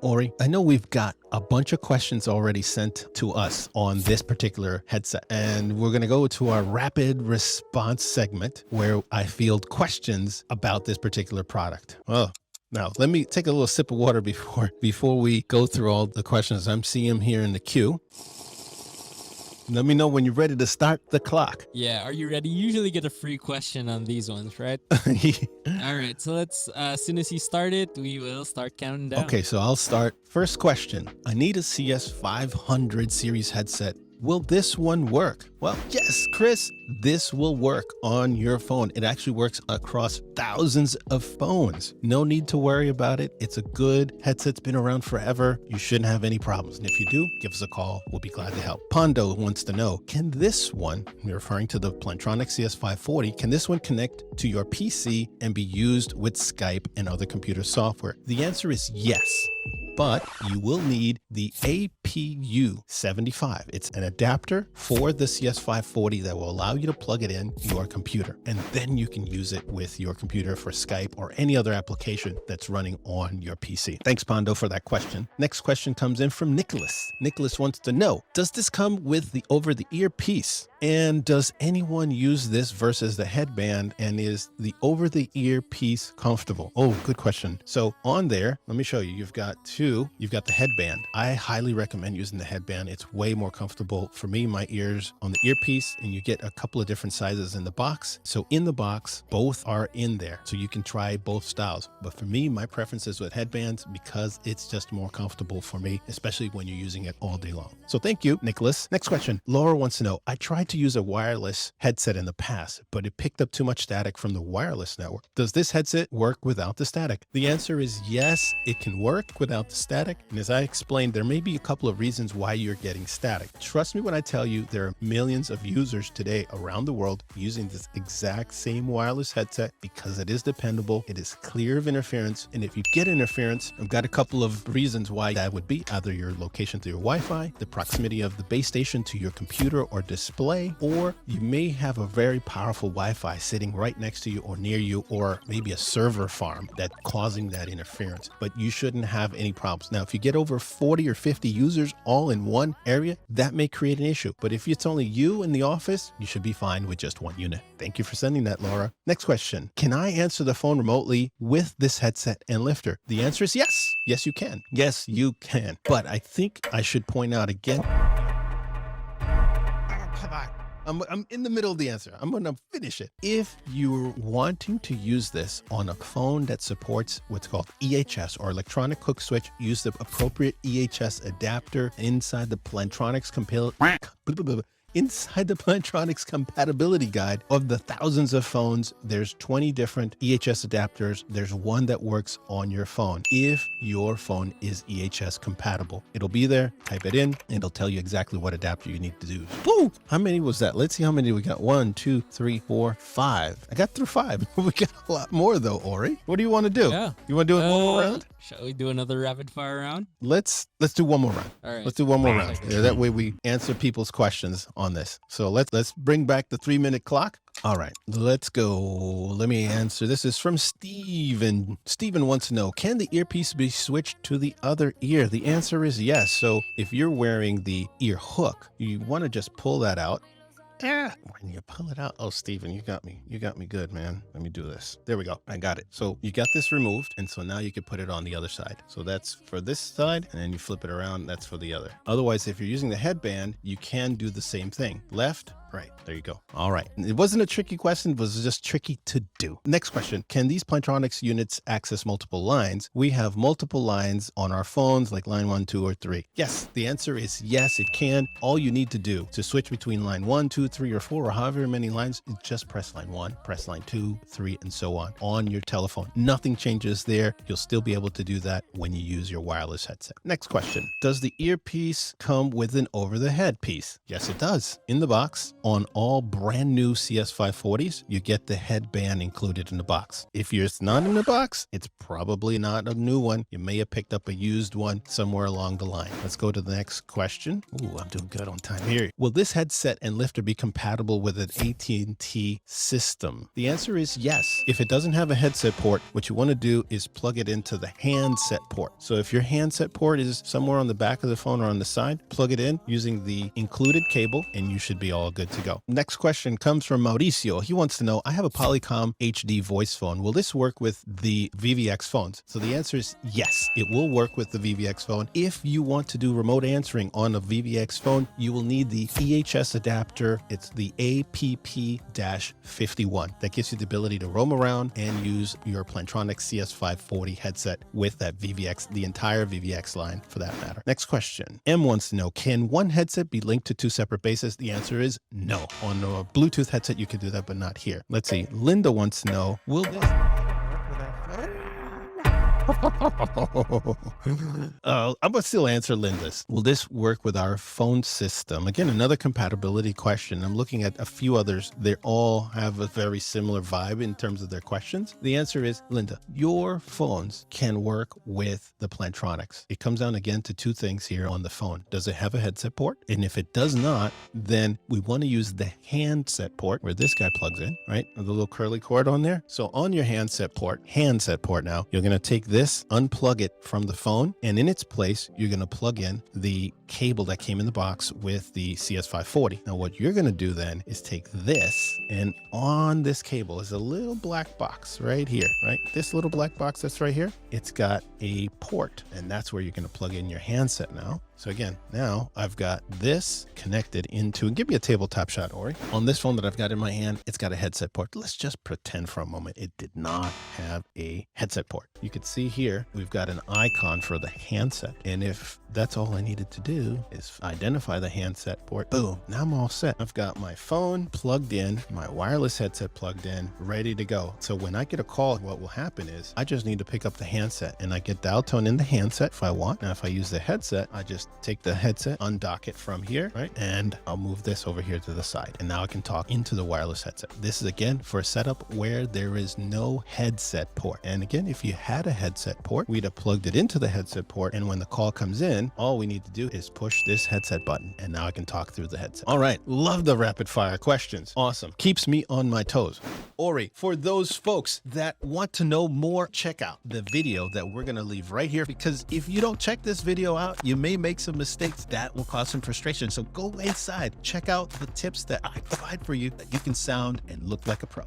Ori, I know we've got a bunch of questions already sent to us on this particular headset, and we're going to go to our rapid response segment where I field questions about this particular product. Oh, now let me take a little sip of water before we go through all the questions. I'm seeing them here in the queue. Let me know when you're ready to start the clock. Yeah, are you ready? You usually get a free question on these ones, right? All right, so let's, as soon as you start it, we will start counting down. Okay, so I'll start. First question. I need a CS540 series headset. Will this one work? Well, yes, Chris, this will work on your phone. It actually works across thousands of phones. No need to worry about it. It's a good headset. It's been around forever. You shouldn't have any problems. And if you do, give us a call. We'll be glad to help. Pondo wants to know, can this one, we're referring to the Plantronics CS540, can this one connect to your PC and be used with Skype and other computer software? The answer is yes. But you will need the APU75. It's an adapter for the CS540 that will allow you to plug it in your computer. And then you can use it with your computer for Skype or any other application that's running on your PC. Thanks, Pondo, for that question. Next question comes in from Nicholas. Nicholas wants to know, does this come with the over-the-ear piece? And does anyone use this versus the headband? And is the over-the-ear piece comfortable? Oh, good question. So on there, let me show you. You've got the headband. I highly recommend using the headband. It's way more comfortable for me, my ears on the earpiece, and you get a couple of different sizes in the box. So in the box, both are in there. So you can try both styles. But for me, my preference is with headbands because it's just more comfortable for me, especially when you're using it all day long. So thank you, Nicholas. Next question. Laura wants to know, I tried to use a wireless headset in the past, but it picked up too much static from the wireless network. Does this headset work without the static? The answer is yes, it can work without the static. And as I explained, there may be a couple of reasons why you're getting static. Trust me when I tell you there are millions of users today around the world using this exact same wireless headset because it is dependable, it is clear of interference. And if you get interference, I've got a couple of reasons why that would be. Either your location to your Wi-Fi, the proximity of the base station to your computer or display, or you may have a very powerful Wi-Fi sitting right next to you or near you, or maybe a server farm that's causing that interference. But you shouldn't have any problems. Now, if you get over 40 or 50 users all in one area, that may create an issue. But if it's only you in the office, you should be fine with just one unit. Thank you for sending that, Laura. Next question. Can I answer the phone remotely with this headset and lifter? The answer is yes. Yes, you can. Yes, you can. But I think I should point out again. I'm in the middle of the answer. I'm going to finish it. If you're wanting to use this on a phone that supports what's called EHS or electronic hook switch, use the appropriate EHS adapter inside the Plantronics compatibility guide. Of the thousands of phones, there's 20 different EHS adapters. There's one that works on your phone. If your phone is EHS compatible, it'll be there. Type it in and it'll tell you exactly what adapter you need to do. Woo! How many was that? Let's see how many we got. 1, 2, 3, 4, 5. I got through 5. We got a lot more though, Ori. What do you want to do? Yeah. You want to do it one more round? Shall we do another rapid fire round? Let's do one more round. All right. Let's do one more round. Yeah, that way we answer people's questions on this. So let's bring back the 3-minute clock. All right, let's go. Let me answer. This is from Steven. Steven wants to know, can the earpiece be switched to the other ear? The answer is yes. So if you're wearing the ear hook, you want to just pull that out. When you pull it out, oh, Steven, you got me good, man. Let me do this. There we go. I got it. So you got this removed. And so now you can put it on the other side. So that's for this side. And then you flip it around. That's for the other. Otherwise, if you're using the headband, you can do the same thing. Left, right. There you go. All right. It wasn't a tricky question. It was just tricky to do. Next question. Can these Plantronics units access multiple lines? We have multiple lines on our phones, like line 1, 2, or 3. Yes. The answer is yes, it can. All you need to do to switch between line 1, 2, 3, or 4, or however many lines, is just press line 1, press line 2, 3, and so on your telephone. Nothing changes there. You'll still be able to do that when you use your wireless headset. Next question. Does the earpiece come with an over-the-head piece? Yes, it does. In the box, on all brand new CS540s, you get the headband included in the box. If it's not in the box, it's probably not a new one. You may have picked up a used one somewhere along the line. Let's go to the next question. Ooh, I'm doing good on time here. Will this headset and lifter be compatible with an AT&T system? The answer is yes. If it doesn't have a headset port, what you want to do is plug it into the handset port. So if your handset port is somewhere on the back of the phone or on the side, plug it in using the included cable and you should be all good to go. Next question comes from Mauricio. He wants to know, I have a Polycom HD voice phone. Will this work with the VVX phones? So the answer is yes, it will work with the VVX phone. If you want to do remote answering on a VVX phone, you will need the EHS adapter. It's the APP-51. That gives you the ability to roam around and use your Plantronics CS540 headset with that VVX, the entire VVX line for that matter. Next question. M wants to know, can one headset be linked to two separate bases? The answer is no. On a Bluetooth headset, you can do that, but not here. Let's see. Linda wants to know, will this... I'm gonna still answer Linda's. Will this work with our phone system? Again, another compatibility question. I'm looking at a few others. They all have a very similar vibe in terms of their questions. The answer is, Linda, your phones can work with the Plantronics. It comes down again to two things here on the phone. Does it have a headset port? And if it does not, then we want to use the handset port where this guy plugs in, right? With the little curly cord on there. So on your handset port now, you're going to take this, unplug it from the phone, and in its place, you're going to plug in the cable that came in the box with the CS540. Now, what you're going to do then is take this, and on this cable is a little black box right here, right? This little black box that's right here, it's got a port, and that's where you're going to plug in your handset now. So again, now I've got this connected into, and give me a tabletop shot, Ori. On this phone that I've got in my hand, it's got a headset port. Let's just pretend for a moment it did not have a headset port. You could see here, we've got an icon for the handset. And if that's all I needed to do is identify the handset port, boom, now I'm all set. I've got my phone plugged in, my wireless headset plugged in, ready to go. So when I get a call, what will happen is I just need to pick up the handset and I get dial tone in the handset if I want. Now, if I use the headset, I just take the headset, undock it from here, right? And I'll move this over here to the side. And now I can talk into the wireless headset. This is again for a setup where there is no headset port. And again, if you had a headset port, we'd have plugged it into the headset port. And when the call comes in, all we need to do is push this headset button. And now I can talk through the headset. All right. Love the rapid fire questions. Awesome. Keeps me on my toes. Ori, for those folks that want to know more, check out the video that we're going to leave right here, because if you don't check this video out, you may make some mistakes that will cause some frustration. So go inside, check out the tips that I provide for you that you can sound and look like a pro.